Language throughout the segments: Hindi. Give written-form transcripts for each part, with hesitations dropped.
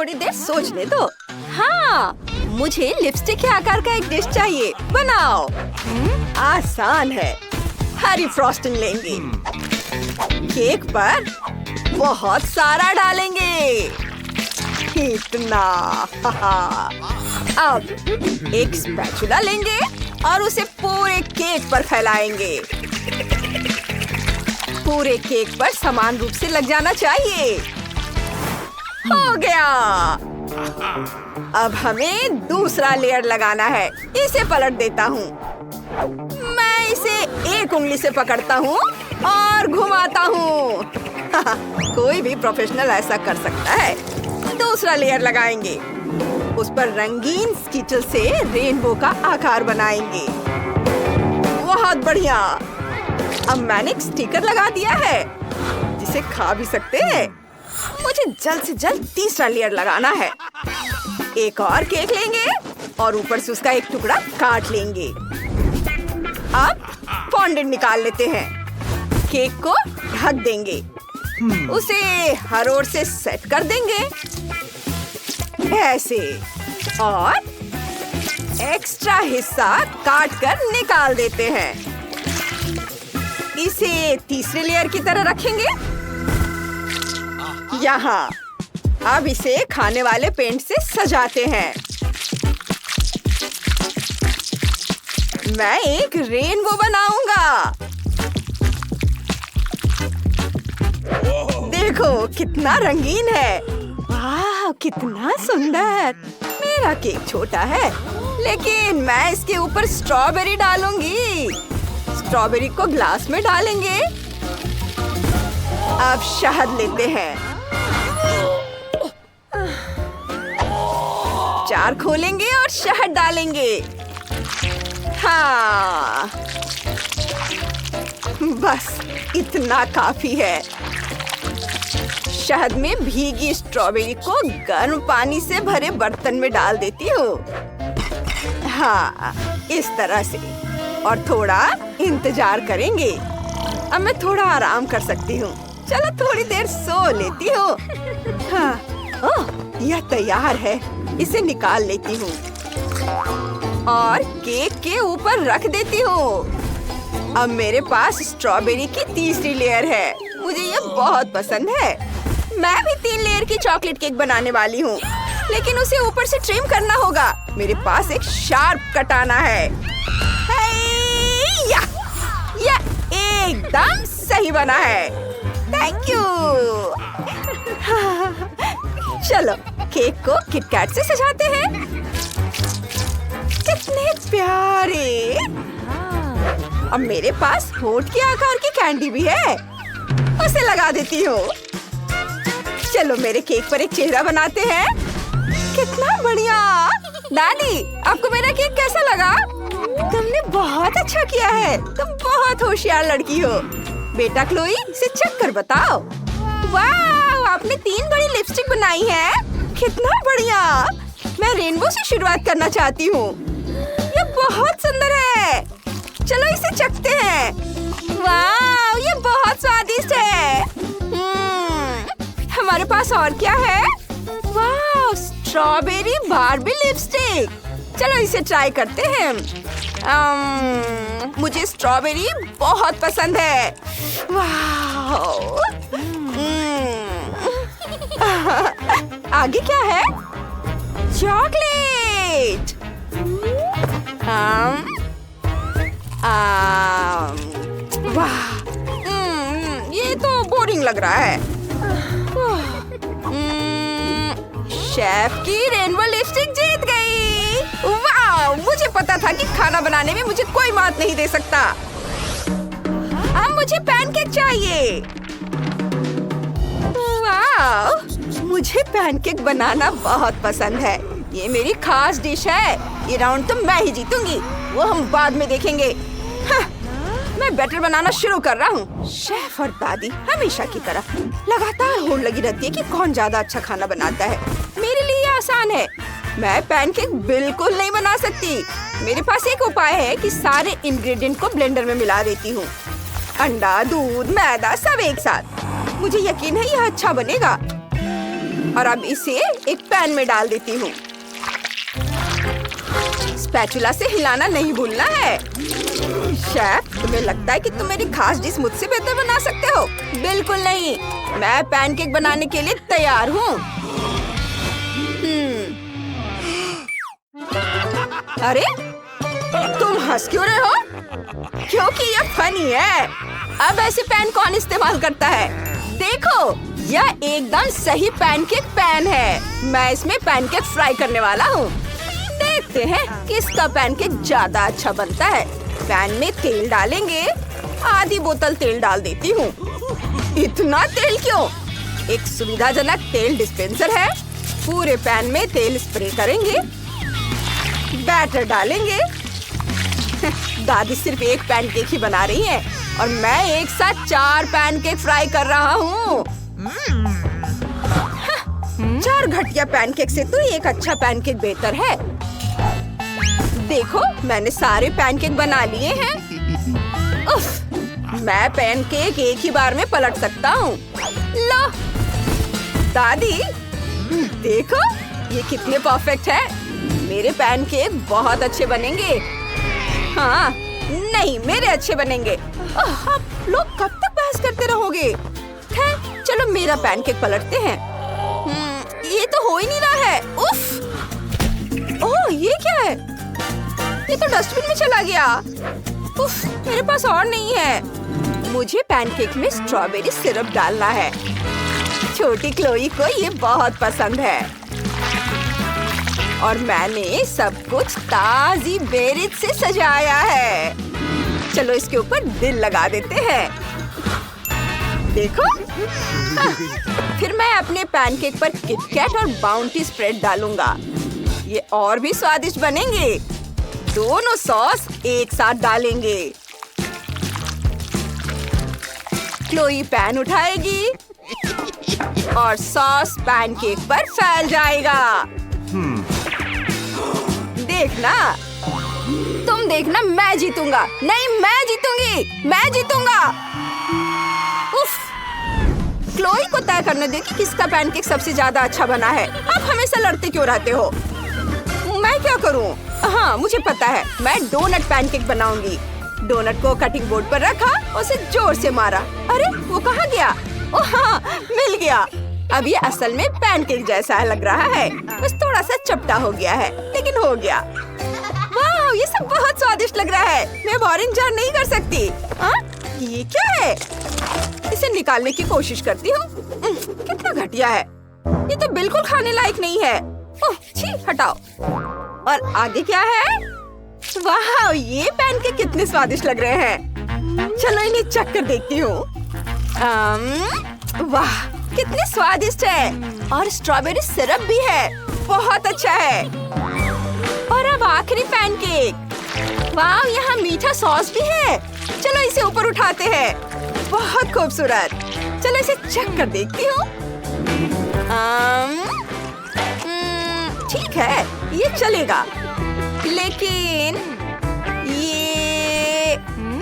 थोड़ी देर सोचने दो। हाँ, मुझे लिपस्टिक के आकार का एक डिश चाहिए। बनाओ। आसान है। हरी फ्रॉस्टिंग लेंगे। केक पर बहुत सारा डालेंगे। इतना। अब एक स्पैचुला लेंगे और उसे पूरे केक पर फैलाएंगे। पूरे केक पर समान रूप से लग जाना चाहिए। हो गया। अब हमें दूसरा लेयर लगाना है। इसे पलट देता हूँ। मैं इसे एक उंगली से पकड़ता हूँ और घुमाता हूँ। कोई भी प्रोफेशनल ऐसा कर सकता है। दूसरा लेयर लगाएंगे। उस पर रंगीन स्किटल से रेनबो का आकार बनाएंगे। बहुत बढ़िया। अब मैंने एक स्टिकर लगा दिया है जिसे खा भी सकते हैं। मुझे जल्द से जल्द तीसरा लेयर लगाना है। एक और केक लेंगे और ऊपर से उसका एक टुकड़ा काट लेंगे। अब फॉन्डेंट निकाल लेते हैं। केक को ढक देंगे। उसे हर ओर से सेट कर देंगे ऐसे, और एक्स्ट्रा हिस्सा काट कर निकाल देते हैं। इसे तीसरे लेयर की तरह रखेंगे यहाँ। अब इसे खाने वाले पेंट से सजाते हैं। मैं एक रेनबो बनाऊंगा। देखो कितना रंगीन है। वाह, कितना सुंदर। मेरा केक छोटा है, लेकिन मैं इसके ऊपर स्ट्रॉबेरी डालूंगी। स्ट्रॉबेरी को ग्लास में डालेंगे। अब शहद लेते हैं। जार खोलेंगे और शहद डालेंगे। हाँ, बस इतना काफी है। शहद में भीगी स्ट्रॉबेरी को गर्म पानी से भरे बर्तन में डाल देती हूँ। हाँ, इस तरह से। और थोड़ा इंतजार करेंगे। अब मैं थोड़ा आराम कर सकती हूँ। चलो थोड़ी देर सो लेती हूँ। हाँ, ओह, यह तैयार है। इसे निकाल लेती हूँ और केक के ऊपर रख देती हूँ। अब मेरे पास स्ट्रॉबेरी की तीसरी लेयर है। मुझे ये बहुत पसंद है। मैं भी 3 लेयर की चॉकलेट केक बनाने वाली हूँ, लेकिन उसे ऊपर से ट्रिम करना होगा। मेरे पास एक शार्प कटाना है। यह एकदम सही बना है। Thank you. चलो केक को किटकैट से सजाते हैं। कितने प्यारे। अब मेरे पास होठ के आकार की कैंडी भी है। उसे लगा देती हूँ। चलो मेरे केक पर एक चेहरा बनाते हैं। कितना बढ़िया। दादी, आपको मेरा केक कैसा लगा? तुमने बहुत अच्छा किया है। तुम बहुत होशियार लड़की हो। बेटा क्लोई, इसे चेक कर बताओ। वाह, आपने 3 बड़ी लिपस्टिक बनाई है। कितना बढ़िया। मैं रेनबो से शुरुआत करना चाहती हूँ। ये बहुत सुंदर है। चलो इसे चखते हैं। वाह, ये बहुत स्वादिष्ट है। हमारे पास और क्या है? वाह, स्ट्रॉबेरी बार्बी लिपस्टिक। चलो इसे ट्राई करते हैं। मुझे स्ट्रॉबेरी बहुत पसंद है। वाह। आगे क्या है? चॉकलेट। वाह, ये तो बोरिंग लग रहा है। शेफ की रेनबो लिपस्टिक जीत गई। वाह, मुझे पता था कि खाना बनाने में मुझे कोई मात नहीं दे सकता। अब मुझे पैनकेक चाहिए। वाह, मुझे पैनकेक बनाना बहुत पसंद है। ये मेरी खास डिश है। ये राउंड तो मैं ही जीतूंगी। वो हम बाद में देखेंगे। मैं बैटर बनाना शुरू कर रहा हूँ। शेफ और दादी हमेशा की तरह लगातार होड़ लगी रहती है कि कौन ज्यादा अच्छा खाना बनाता है। मेरे लिए ये आसान है। मैं पैनकेक बिल्कुल नहीं बना सकती। मेरे पास एक उपाय है कि सारे इंग्रेडिएंट को ब्लेंडर में मिला देती हूँ। अंडा, दूध, मैदा सब एक साथ। मुझे यकीन है यह अच्छा बनेगा। और अब इसे एक पैन में डाल देती हूँ। स्पैचुला से हिलाना नहीं भूलना है। शेफ, तुम्हें लगता है कि तुम मेरी खास डिश मुझसे बेहतर बना सकते हो? बिल्कुल नहीं। मैं पैनकेक बनाने के लिए तैयार हूँ। अरे, तुम हंस क्यों रहे हो? क्योंकि ये फनी है। अब ऐसे पैन कौन इस्तेमाल करता है? देखो, यह एकदम सही पैनकेक पैन है। मैं इसमें पैनकेक फ्राई करने वाला हूँ। देखते हैं किसका पैनकेक ज्यादा अच्छा बनता है। पैन में तेल डालेंगे। आधी बोतल तेल डाल देती हूँ। इतना तेल क्यों? एक सुविधाजनक तेल डिस्पेंसर है। पूरे पैन में तेल स्प्रे करेंगे। बैटर डालेंगे। दादी सिर्फ एक पैनकेक ही बना रही है और मैं एक साथ 4 पैनकेक फ्राई कर रहा हूँ। 4 घटिया पैनकेक से तो एक अच्छा पैनकेक बेहतर है। देखो, मैंने सारे पैनकेक बना लिए हैं। उफ, मैं पैनकेक एक ही बार में पलट सकता हूँ। लो, दादी, देखो ये कितने परफेक्ट है। मेरे पैनकेक बहुत अच्छे बनेंगे। हाँ, नहीं, मेरे अच्छे बनेंगे। आप लोग कब तक बहस करते रहोगे? चलो मेरा पैनकेक पलटते हैं। ये तो हो ही नहीं रहा है। उफ! ओह, ये क्या है? ये तो डस्टबिन में चला गया। उफ, मेरे पास और नहीं है। मुझे पैनकेक में स्ट्रॉबेरी सिरप डालना है। छोटी क्लोई को ये बहुत पसंद है। और मैंने सब कुछ ताजी बेरीज से सजाया है। चलो इसके ऊपर दिल लगा देते हैं। देखो, फिर मैं अपने पैनकेक पर किटकैट और बाउंटी स्प्रेड डालूंगा। ये और भी स्वादिष्ट बनेंगे। दोनों सॉस एक साथ डालेंगे। क्लोई पैन उठाएगी और सॉस पैनकेक पर फैल जाएगा। देखना, तुम देखना, मैं जीतूंगा। नहीं, मैं जीतूंगी, मैं जीतूंगा। उफ! क्लोई को तय करने दे कि किसका पैनकेक सबसे ज्यादा अच्छा बना है। आप हमेशा लड़ते क्यों रहते हो? मैं क्या करूं? हाँ, मुझे पता है। मैं डोनट पैनकेक बनाऊंगी। डोनट को कटिंग बोर्ड पर रखा, उसे जोर से मारा। अरे, वो कहाँ गया? ओह हाँ, मिल गया। अब ये असल में पैनकेक जैसा लग रहा है, बस थोड़ा सा चपटा हो गया है, लेकिन हो गया। वाह, ये सब बहुत स्वादिष्ट लग रहा है। मैं और इंतजार नहीं कर सकती। हाँ, ये क्या है? इसे निकालने की कोशिश करती हूँ। कितना घटिया है। ये तो बिल्कुल खाने लायक नहीं है। ओह, छी, हटाओ। और आगे क्या है? वाह, ये पैनकेक कितने स्वादिष्ट लग रहे हैं। चलो इन्हें चख कर देखती हूँ। वाह, कितने स्वादिष्ट है। और स्ट्रॉबेरी सिरप भी है। बहुत अच्छा है। और अब आखिरी पैनकेक। वाह, यहाँ मीठा सॉस भी है। चलो इसे ऊपर उठाते हैं। बहुत खूबसूरत। चलो इसे चख कर देखती हूँ। ठीक है, ये चलेगा, लेकिन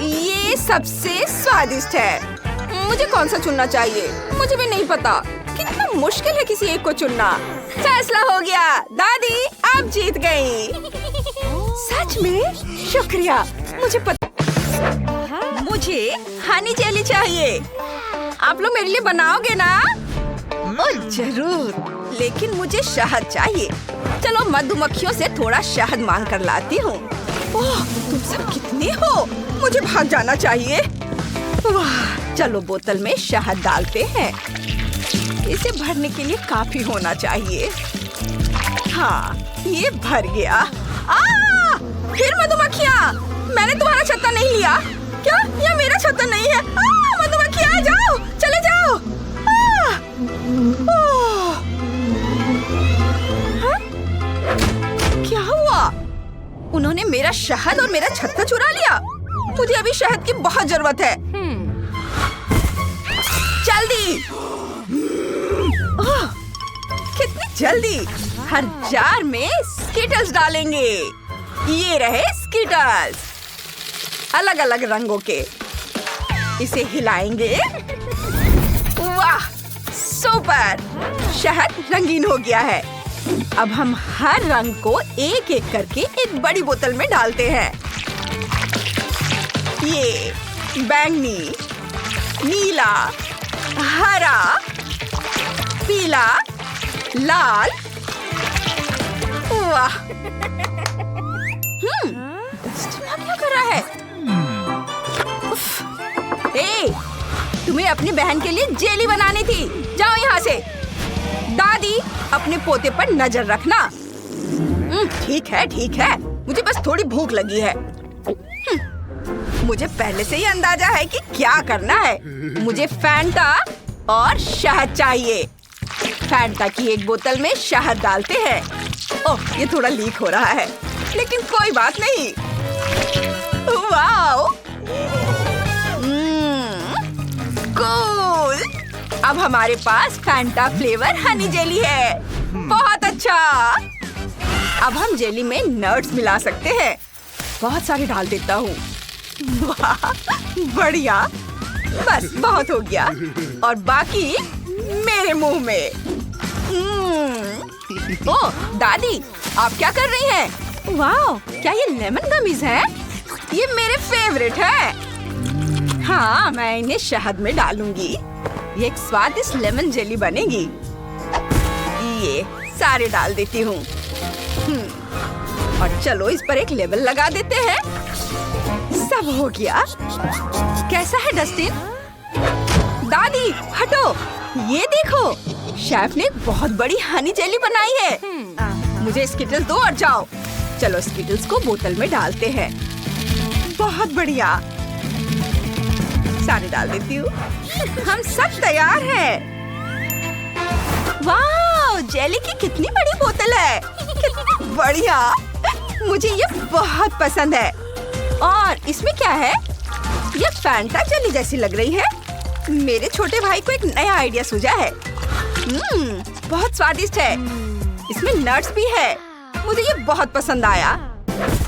ये सबसे स्वादिष्ट है। मुझे कौन सा चुनना चाहिए? मुझे भी नहीं पता। कितना मुश्किल है किसी एक को चुनना। फैसला हो गया। दादी, आप जीत गई। सच में? शुक्रिया। मुझे पता। मुझे हनी जेली चाहिए। आप लोग मेरे लिए बनाओगे ना? ओह, जरूर। लेकिन मुझे शहद चाहिए। चलो मधुमक्खियों से थोड़ा शहद मांग कर लाती हूँ। ओह, तुम सब कितने हो? मुझे भाग जाना चाहिए। वाह, चलो बोतल में शहद डालते हैं। इसे भरने के लिए काफी होना चाहिए। हाँ, ये भर गया। फिर मधुमक्खियाँ! मैंने तुम्हारा छत्ता नहीं लिया। क्या? यह मेरा छत्ता नहीं है। मधुमक्खियाँ, जाओ, चले जाओ। क्या हुआ? उन्होंने मेरा शहद और मेरा छत्ता चुरा लिया। मुझे अभी शहद की बहुत जरूरत है। जल्दी! कितनी जल्दी! हर जार में स्किटल्स डालेंगे। ये रहे स्किटल्स, अलग अलग रंगों के। इसे हिलाएंगे। वाह, सुपर! शहद रंगीन हो गया है। अब हम हर रंग को एक एक करके एक बड़ी बोतल में डालते हैं। ये बैंगनी, नीला, हरा, पीला, लाल। वाह! डस्टिन क्या कर रहा है? ए, तुम्हें अपनी बहन के लिए जेली बनानी थी। जाओ यहाँ से। दादी, अपने पोते पर नजर रखना। ठीक है। मुझे बस थोड़ी भूख लगी है। मुझे पहले से ही अंदाजा है कि क्या करना है। मुझे फैंटा और शहद चाहिए। फैंटा की एक बोतल में शहद डालते हैं। ओह, ये थोड़ा लीक हो रहा है, लेकिन कोई बात नहीं। वाओ! कूल! अब हमारे पास फैंटा फ्लेवर हनी जेली है। बहुत अच्छा। अब हम जेली में नट्स मिला सकते हैं। बहुत सारे डाल देता हूँ। वाह, बढ़िया। बस बहुत हो गया और बाकी मेरे मुंह में। ओह, दादी, आप क्या कर रही हैं? वाह, क्या ये लेमन गमीज है? ये मेरे फेवरेट है। हाँ, मैं इन्हें शहद में डालूंगी। ये एक स्वादिष्ट लेमन जेली बनेगी। ये सारे डाल देती हूँ। और चलो इस पर एक लेबल लगा देते हैं। सब हो गया। कैसा है डस्टिन? दादी, हटो। ये देखो, शेफ ने बहुत बड़ी हनी जेली बनाई है। मुझे स्किटल्स दो और जाओ। चलो स्किटल्स को बोतल में डालते हैं। बहुत बढ़िया। सारे डाल देती हूँ। हम सब तैयार हैं। वाह, जेली की कितनी बड़ी बोतल है। कितनी बढ़िया। मुझे ये बहुत पसंद है। और इसमें क्या है? ये फैंटा जेली जैसी लग रही है। मेरे छोटे भाई को एक नया आइडिया सूझा है। बहुत स्वादिष्ट है। इसमें नट्स भी है। मुझे ये बहुत पसंद आया।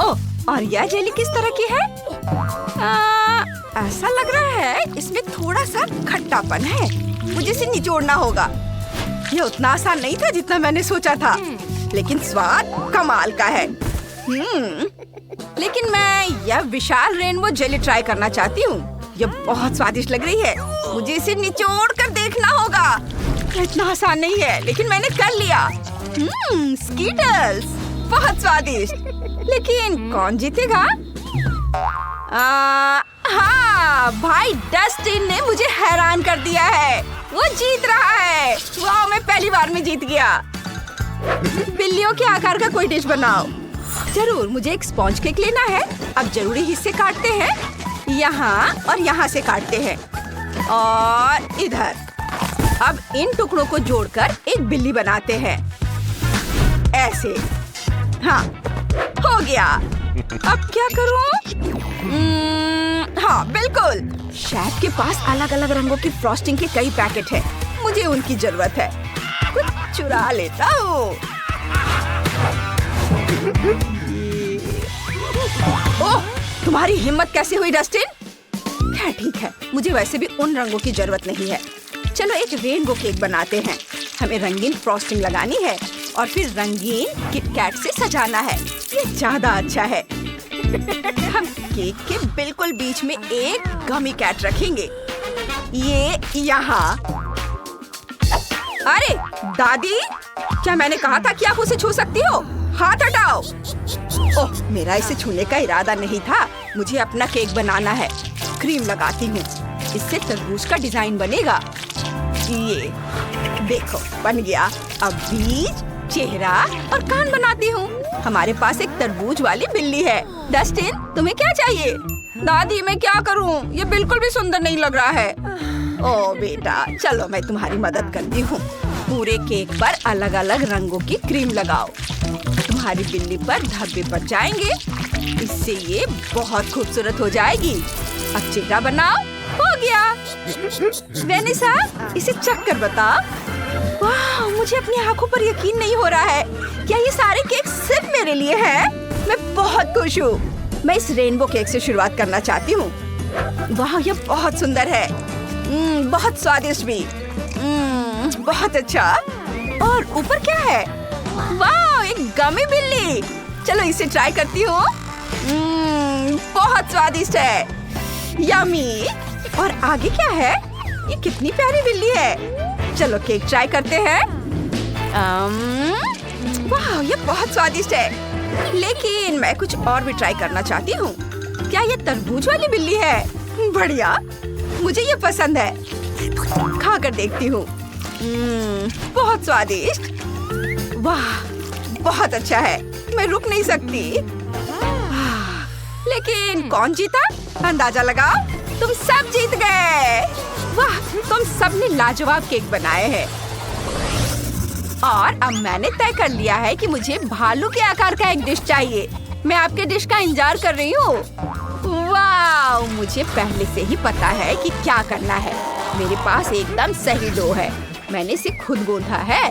ओह, और यह जेली किस तरह की है? ऐसा लग रहा है इसमें थोड़ा सा खट्टापन है। मुझे इसे निचोड़ना होगा। ये उतना आसान नहीं था जितना मैंने सोचा था, लेकिन स्वाद कमाल का है। लेकिन मैं यह विशाल रेनबो जेली ट्राई करना चाहती हूँ। यह बहुत स्वादिष्ट लग रही है। मुझे इसे निचोड़ कर देखना होगा। इतना आसान नहीं है, लेकिन मैंने कर लिया। स्कीटल्स बहुत स्वादिष्ट। लेकिन कौन जीतेगा? हाँ, भाई डस्टिन ने मुझे हैरान कर दिया है। वो जीत रहा है। वाह, मैं पहली बार में जीत गया। बिल्लियों के आकार का कोई डिश बनाओ। जरूर, मुझे एक स्पॉन्ज केक लेना है। अब जरूरी हिस्से काटते हैं। यहाँ और यहाँ से काटते हैं और इधर। अब इन टुकड़ों को जोड़कर एक बिल्ली बनाते हैं। ऐसे। हाँ, हो गया। अब क्या करूँ? हाँ, बिल्कुल। शेफ के पास अलग अलग रंगों की फ्रॉस्टिंग के कई पैकेट हैं। मुझे उनकी जरूरत है। कुछ चुरा लेता हूँ। ओह, तुम्हारी हिम्मत कैसे हुई डस्टिन? खैर ठीक है, मुझे वैसे भी उन रंगों की जरूरत नहीं है। चलो एक रेनबो केक बनाते हैं। हमें रंगीन फ्रॉस्टिंग लगानी है और फिर रंगीन किटकैट से सजाना है। ये ज्यादा अच्छा है। हम केक के बिल्कुल बीच में एक गमी कैट रखेंगे। ये यहाँ। अरे दादी, क्या मैंने कहा था कि आप उसे छू सकती हो? हाथ हटाओ। ओह, मेरा इसे छूने का इरादा नहीं था। मुझे अपना केक बनाना है। क्रीम लगाती हूँ। इससे तरबूज का डिजाइन बनेगा। ये देखो, बन गया। अब बीज, चेहरा और कान बनाती हूँ। हमारे पास एक तरबूज वाली बिल्ली है। डस्टिन, तुम्हें क्या चाहिए? दादी, मैं क्या करूँ? ये बिल्कुल भी सुंदर नहीं लग रहा है। ओ बेटा, चलो मैं तुम्हारी मदद करती हूँ। पूरे केक पर अलग अलग रंगों की क्रीम लगाओ। तुम्हारी बिल्ली पर धब्बे पड़ जाएंगे। इससे ये बहुत खूबसूरत हो जाएगी। अब चेहरा बनाओ। हो गया। वेनिसा, इसे चख कर बता। वाह, मुझे अपनी आंखों पर यकीन नहीं हो रहा है। क्या ये सारे केक सिर्फ मेरे लिए हैं? मैं बहुत खुश हूँ। मैं इस रेनबो केक से शुरुआत करना चाहती हूँ। वाह, ये बहुत सुंदर है। बहुत स्वादिष्ट भी। बहुत अच्छा। और ऊपर क्या है? वाह, एक गमी बिल्ली। चलो इसे ट्राई करती हूँ। बहुत स्वादिष्ट है। यम्मी। और आगे क्या है? ये कितनी प्यारी बिल्ली है। चलो केक ट्राई करते हैं। वाह, ये बहुत स्वादिष्ट है। लेकिन मैं कुछ और भी ट्राई करना चाहती हूँ। क्या ये तरबूज वाली बिल्ली है? बढ़िया, मुझे ये पसंद है। खाकर देखती हूँ। बहुत स्वादिष्ट। वाह, बहुत अच्छा है। मैं रुक नहीं सकती। लेकिन कौन जीता? अंदाजा लगाओ। तुम सब जीत गए। वाह, तुम सबने लाजवाब केक बनाए हैं। और अब मैंने तय कर लिया है कि मुझे भालू के आकार का एक डिश चाहिए। मैं आपके डिश का इंतजार कर रही हूँ। वाह, मुझे पहले से ही पता है कि क्या करना है। मेरे पास एकदम सही डो है। मैंने इसे खुद गूंथा है।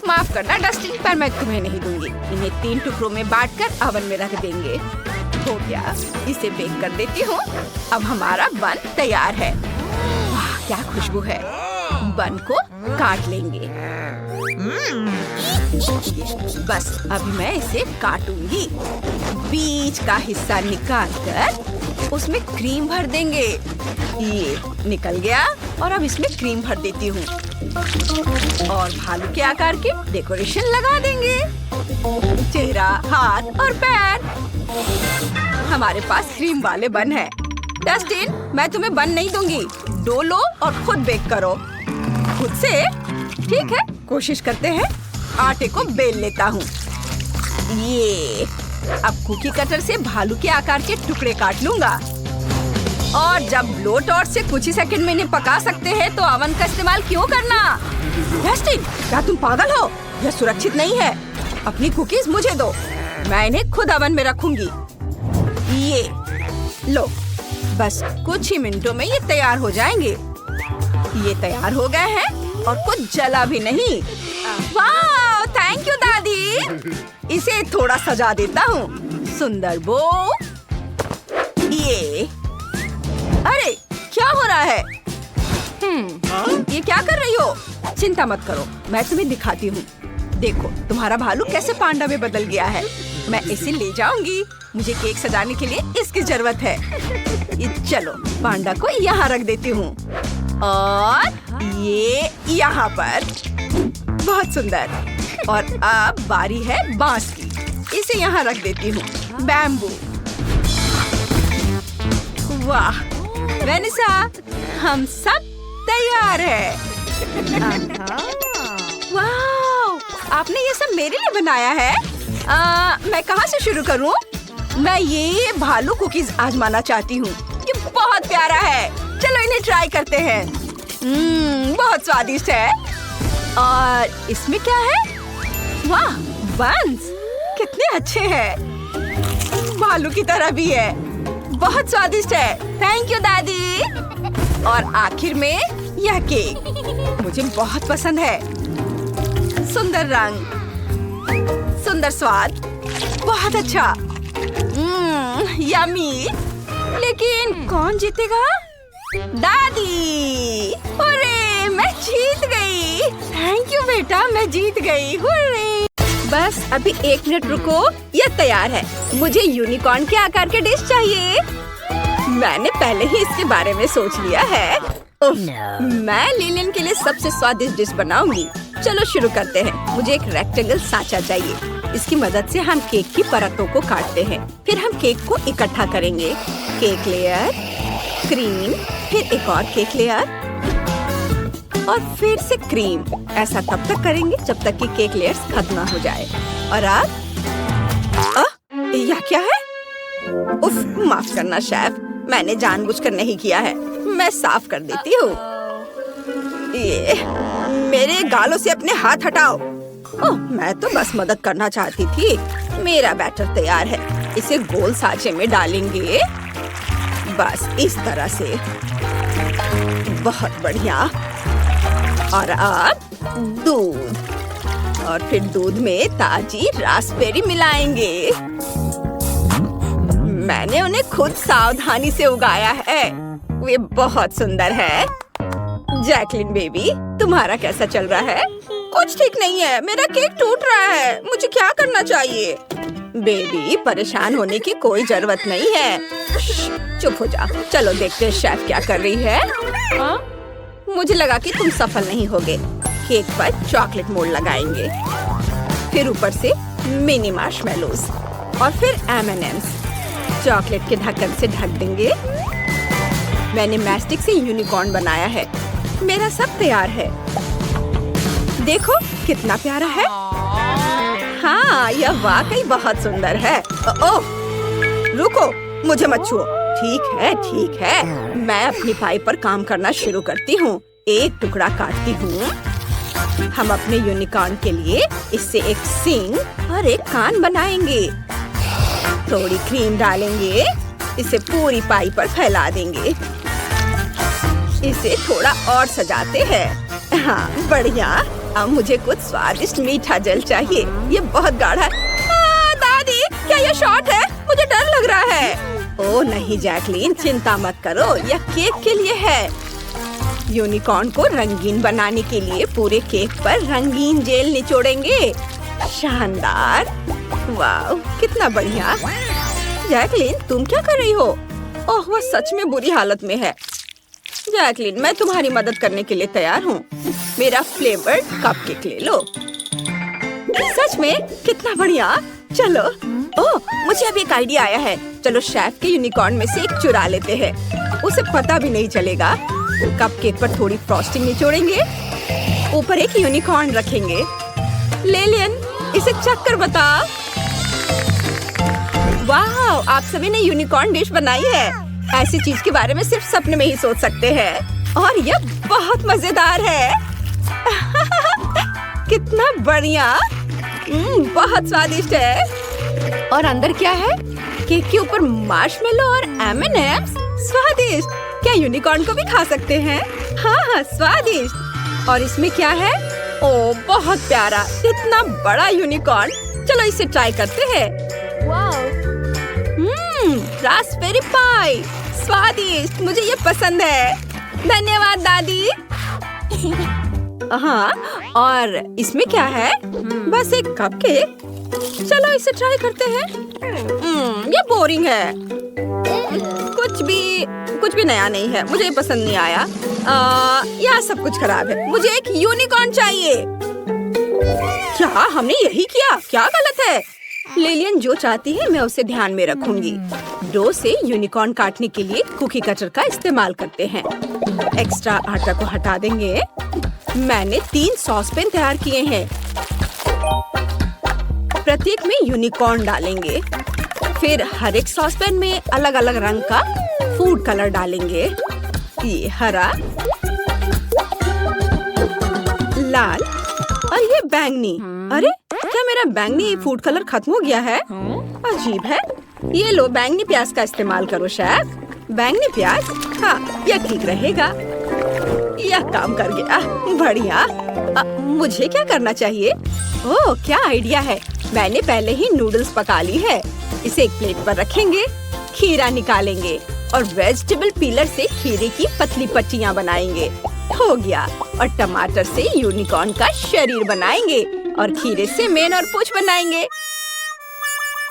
माफ करना डस्टिन, पर मैं तुम्हें नहीं दूंगी। इन्हें 3 टुकड़ों में बांटकर ओवन में रख देंगे। हो गया, इसे बेक कर देती हूँ। अब हमारा बन तैयार है। वाह, क्या खुशबू है। बन को काट लेंगे। बस अभी मैं इसे काटूंगी। बीच का हिस्सा निकालकर उसमें क्रीम भर देंगे। ये निकल गया। और अब इसमें क्रीम भर देती हूँ और भालू के आकार की डेकोरेशन लगा देंगे। चेहरा, हाथ और पैर। हमारे पास क्रीम वाले बन है। डस्टिन, मैं तुम्हें बन नहीं दूंगी। डो लो और खुद बेक करो। खुद से? ठीक है, कोशिश करते हैं। आटे को बेल लेता हूँ। ये अब कुकी कटर से भालू के आकार के टुकड़े काट लूंगा। और जब ब्लो टॉर्च से कुछ ही सेकंड में इन्हें पका सकते हैं तो ओवन का इस्तेमाल क्यों करना? डस्टिन, क्या तुम पागल हो? यह सुरक्षित नहीं है। अपनी कुकीज मुझे दो। मैं इन्हें खुद ओवन में रखूंगी। ये लो, बस कुछ ही मिनटों में ये तैयार हो जाएंगे। ये तैयार हो गए हैं और कुछ जला भी नहीं। वाह, थैंक यू दादी। इसे थोड़ा सजा देता हूँ। सुंदर बो। ये, अरे क्या हो रहा है? ये क्या कर रही हो? चिंता मत करो, मैं तुम्हें दिखाती हूँ। देखो, तुम्हारा भालू कैसे पांडा में बदल गया है। मैं इसे ले जाऊंगी। मुझे केक सजाने के लिए इसकी जरूरत है। ये चलो, पांडा को यहाँ रख देती हूँ और ये यहाँ पर। बहुत सुंदर। और अब बारी है बांस की। इसे यहाँ रख देती हूँ। बैम्बू। वाह वेनिसा, हम सब तैयार है। वाह, आपने ये सब मेरे लिए बनाया है। मैं कहाँ से शुरू करूँ? मैं ये भालू कुकीज आजमाना चाहती हूँ। ये बहुत प्यारा है। चलो इन्हें ट्राई करते हैं। बहुत स्वादिष्ट है। और इसमें क्या है? वाह, बंस कितने अच्छे हैं। भालू की तरह भी है। बहुत स्वादिष्ट है। थैंक यू दादी। और आखिर में यह केक मुझे बहुत पसंद है। सुंदर रंग, सुंदर स्वाद, बहुत अच्छा। यम्मी। लेकिन कौन जीतेगा? दादी। अरे, मैं जीत गई। थैंक यू बेटा, मैं जीत गई। हुर्रे। बस अभी 1 मिनट रुको। यह तैयार है। मुझे यूनिकॉर्न के आकार के डिश चाहिए। मैंने पहले ही इसके बारे में सोच लिया है। मैं लिलियन के लिए सबसे स्वादिष्ट डिश बनाऊंगी। चलो शुरू करते हैं। मुझे एक रेक्टेंगल सांचा चाहिए। इसकी मदद से हम केक की परतों को काटते हैं। फिर हम केक को इकट्ठा करेंगे। केक लेयर, क्रीम, फिर एक और केक लेयर और फिर से क्रीम। ऐसा तब तक करेंगे जब तक कि केक लेयर्स खत्म ना हो जाए। और अब यह क्या है? उफ, माफ करना शेफ, मैंने जानबूझकर नहीं किया है। मैं साफ कर देती हूँ। ये मेरे गालों से अपने हाथ हटाओ। ओह, मैं तो बस मदद करना चाहती थी। मेरा बैटर तैयार है। इसे गोल सांचे में डालेंगे। बस इस तरह से। बहुत बढ़िया। और अब दूध और फिर दूध में ताजी रास्पबेरी मिलाएंगे। मैंने उन्हें खुद सावधानी से उगाया है। वे बहुत सुंदर है। जैकलिन बेबी, तुम्हारा कैसा चल रहा है? कुछ ठीक नहीं है, मेरा केक टूट रहा है। मुझे क्या करना चाहिए? बेबी, परेशान होने की कोई जरूरत नहीं है। चुप हो जा। चलो देखते हैं शेफ क्या कर रही है। मुझे लगा कि तुम सफल नहीं होगे। केक पर चॉकलेट मोल्ड लगाएंगे, फिर ऊपर से मिनी मार्शमेलोज और फिर M&M's। चॉकलेट के ढक्कन से ढक देंगे। मैंने मैस्टिक से यूनिकॉर्न बनाया है। मेरा सब तैयार है। देखो कितना प्यारा है। हाँ, यह वाकई बहुत सुंदर है। ओह, रुको, मुझे मत छुओ। ठीक है, मैं अपनी पाई पर काम करना शुरू करती हूँ। एक टुकड़ा काटती हूँ। हम अपने यूनिकॉर्न के लिए इससे एक सींग और एक कान बनाएंगे। थोड़ी क्रीम डालेंगे, इसे पूरी पाई पर फैला देंगे। इसे थोड़ा और सजाते हैं। हाँ, बढ़िया। अब मुझे कुछ स्वादिष्ट मीठा जेल चाहिए। ये बहुत गाढ़ा है। दादी, क्या ये शॉर्ट है? मुझे डर लग रहा है। ओह नहीं जैकलिन, चिंता मत करो, यह केक के लिए है। यूनिकॉर्न को रंगीन बनाने के लिए पूरे केक पर रंगीन जेल निचोड़ेंगे। शानदार। वाह, कितना बढ़िया। जैकलिन, तुम क्या कर रही हो? ओह, वह सच में बुरी हालत में है। जैकलिन, मैं तुम्हारी मदद करने के लिए तैयार हूँ। मेरा फ्लेवर्ड कपकेक ले लो। सच में कितना बढ़िया। चलो। ओह, मुझे अब एक आइडिया आया है। चलो शेफ के यूनिकॉर्न में से एक चुरा लेते हैं। उसे पता भी नहीं चलेगा। कपकेक पर थोड़ी फ्रॉस्टिंग निचोड़ेंगे, ऊपर एक यूनिकॉर्न रखेंगे। लेलियन, इसे चक्कर बता। वाह, आप सभी ने यूनिकॉर्न डिश बनाई है। ऐसी चीज के बारे में सिर्फ सपने में ही सोच सकते हैं और यह बहुत मजेदार है। कितना बढ़िया। बहुत स्वादिष्ट है। और अंदर क्या है? केक के ऊपर मार्शमेलो और M&M's। स्वादिष्ट। क्या यूनिकॉर्न को भी खा सकते हैं? हाँ, स्वादिष्ट। और इसमें क्या है? ओह, बहुत प्यारा, इतना बड़ा यूनिकॉर्न। चलो इसे ट्राई करते हैं। वाह, रास्पबेरी पाई, स्वादिष्ट। मुझे ये पसंद है। धन्यवाद दादी। हाँ, और इसमें क्या है? बस एक कपकेक। चलो इसे ट्राई करते हैं। ये बोरिंग है। कुछ भी नया नहीं है। मुझे ये पसंद नहीं आया। यहाँ सब कुछ खराब है। मुझे एक यूनिकॉर्न चाहिए। क्या हमने यही किया? क्या गलत है? लेलियन जो चाहती है मैं उसे ध्यान में रखूंगी। डो से यूनिकॉर्न काटने के लिए कुकी कटर का इस्तेमाल करते हैं। एक्स्ट्रा आटा को हटा देंगे। मैंने 3 सॉसपैन तैयार किए हैं। प्रत्येक में यूनिकॉर्न डालेंगे। फिर हर एक सॉसपैन में अलग अलग रंग का फूड कलर डालेंगे। ये हरा, लाल और ये बैंगनी। अरे, क्या मेरा बैंगनी फूड कलर खत्म हो गया है? अजीब है। ये लो, बैंगनी प्याज का इस्तेमाल करो शेफ। बैंगनी प्याज? हाँ, यह ठीक रहेगा। यह काम कर गया। बढ़िया। मुझे क्या करना चाहिए? ओह, क्या आइडिया है। मैंने पहले ही नूडल्स पका ली है। इसे एक प्लेट पर रखेंगे। खीरा निकालेंगे और वेजिटेबल पीलर से खीरे की पतली पट्टियाँ बनाएंगे। हो गया। और टमाटर से यूनिकॉर्न का शरीर बनाएंगे और खीरे से मेन और पूंछ बनाएंगे।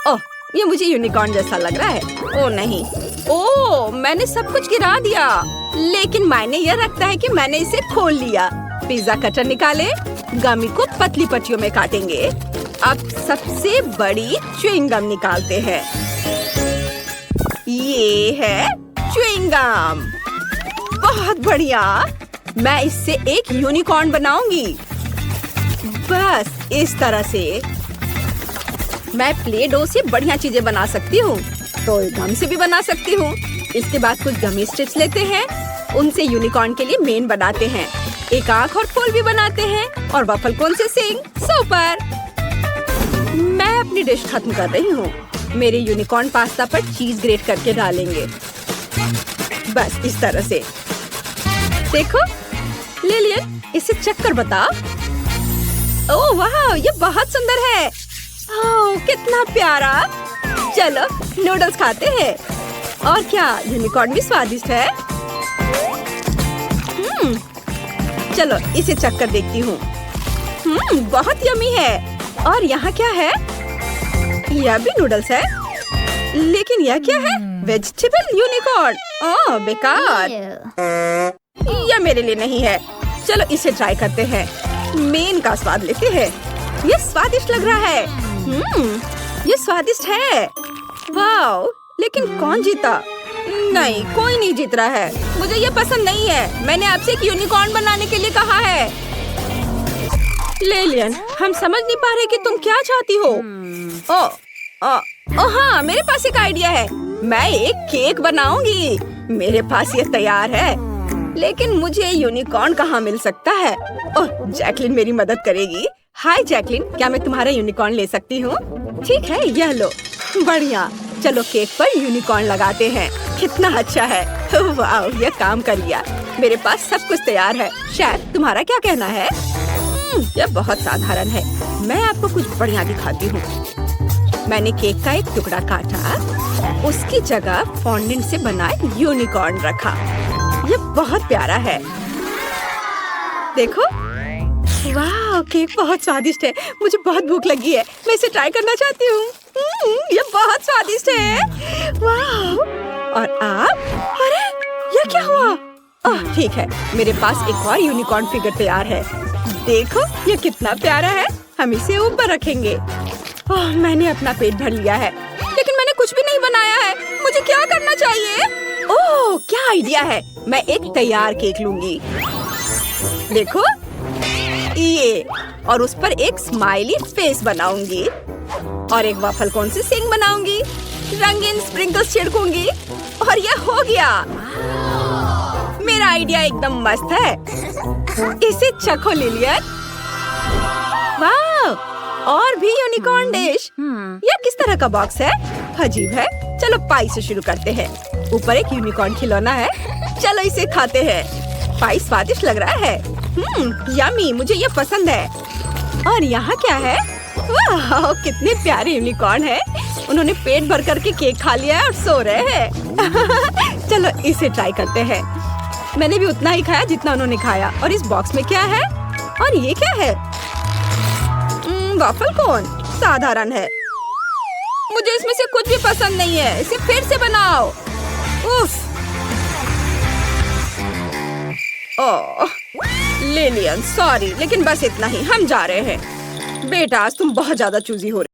ओह, ये मुझे यूनिकॉर्न जैसा लग रहा है। ओह नहीं। ओह, मैंने सब कुछ गिरा दिया। लेकिन मायने यह रखता है कि मैंने इसे खोल लिया। पिज्जा कटर निकाले। गमी को पतली पट्टियों में काटेंगे। अब सबसे बड़ी च्युइंग गम निकालते हैं। ये है च्युइंग गम। बहुत बढ़िया। मैं इससे एक यूनिकॉर्न बनाऊंगी। बस इस तरह से। मैं प्ले डो से बढ़िया चीजें बना सकती हूँ। तो गम से भी बना सकती हूँ। इसके बाद कुछ गमी स्ट्रिप्स लेते हैं। उनसे यूनिकॉर्न के लिए मेन बनाते हैं। एक आँख और फूल भी बनाते हैं और वफल कोन से सिंग। सुपर। मैं अपनी डिश खत्म कर रही हूँ। मेरे यूनिकॉर्न पास्ता पर चीज ग्रेट करके डालेंगे। बस इस तरह से। देखो लिलियन, इसे चक्कर बता। ओह वाह, ये बहुत सुंदर है। ओह, कितना प्यारा। चलो नूडल्स खाते हैं। और क्या, यूनिकॉर्न भी स्वादिष्ट है। चलो इसे चख कर देखती हूँ। बहुत यमी है। और यहाँ क्या है? यह भी नूडल्स है, लेकिन यह क्या है? Vegetable unicorn. ओह बेकार, यह मेरे लिए नहीं है। चलो इसे ट्राई करते हैं। मेन का स्वाद लेते हैं। ये स्वादिष्ट लग रहा है। ये स्वादिष्ट है। वाह, लेकिन कौन जीता? नहीं, कोई नहीं जीत रहा है। मुझे ये पसंद नहीं है। मैंने आपसे एक यूनिकॉर्न बनाने के लिए कहा है। लेलियन, हम समझ नहीं पा रहे कि तुम क्या चाहती हो। ओ हाँ, मेरे पास एक आइडिया है। मैं एक केक बनाऊंगी। मेरे पास ये तैयार है, लेकिन मुझे यूनिकॉर्न कहाँ मिल सकता है? ओह, जैकलिन मेरी मदद करेगी। हाय जैकलिन, क्या मैं तुम्हारा यूनिकॉर्न ले सकती हूँ? ठीक है, यह लो। बढ़िया, चलो केक पर यूनिकॉर्न लगाते हैं। कितना अच्छा है। वाह, यह काम कर लिया। मेरे पास सब कुछ तैयार है। शायद तुम्हारा क्या कहना है? यह बहुत साधारण है। मैं आपको कुछ बढ़िया दिखाती हूँ। मैंने केक का एक टुकड़ा काटा, उसकी जगह फॉन्डेंट से बना यूनिकॉर्न रखा। यह बहुत प्यारा है। देखो, वाह, केक बहुत स्वादिष्ट है। मुझे बहुत भूख लगी है। मैं इसे ट्राई करना चाहती हूँ। यह बहुत स्वादिष्ट है। वाह, और आप? अरे, यह क्या हुआ? ओह, ठीक है, मेरे पास एक और यूनिकॉर्न फिगर तैयार है। देखो, यह कितना प्यारा है। हम इसे ऊपर रखेंगे। ओह, मैंने अपना पेट भर लिया है, लेकिन मैंने कुछ भी नहीं बनाया है। मुझे क्या करना चाहिए? ओह, क्या आइडिया है। मैं एक तैयार केक लूंगी। देखो ये, और उस पर एक स्माइली फेस बनाऊंगी और एक वॉफल कोन से सिंग बनाऊंगी। रंगीन स्प्रिंकल्स छिड़कूंगी और यह हो गया। मेरा आइडिया एकदम मस्त है। इसे चखो लिलियन। वाह, और भी यूनिकॉर्न डिश। यह किस तरह का बॉक्स है? अजीब है। चलो पाई से शुरू करते हैं। ऊपर एक यूनिकॉर्न खिलौना है। चलो इसे खाते हैं। पाई स्वादिष्ट लग रहा है। यम्मी, मुझे ये पसंद है। और यहाँ क्या है? वाह, कितने प्यारे यूनिकॉर्न है। उन्होंने पेट भर करके केक खा लिया है और सो रहे हैं। चलो इसे ट्राई करते हैं। मैंने भी उतना ही खाया जितना उन्होंने खाया। और इस बॉक्स में क्या है? और ये क्या है? वॉफल कोन साधारण है। मुझे इसमें से कुछ भी पसंद नहीं है। इसे फिर से बनाओ। उफ। ओह, लिलियन सॉरी, लेकिन बस इतना ही। हम जा रहे हैं। बेटा, आज तुम बहुत ज्यादा चूजी हो रही।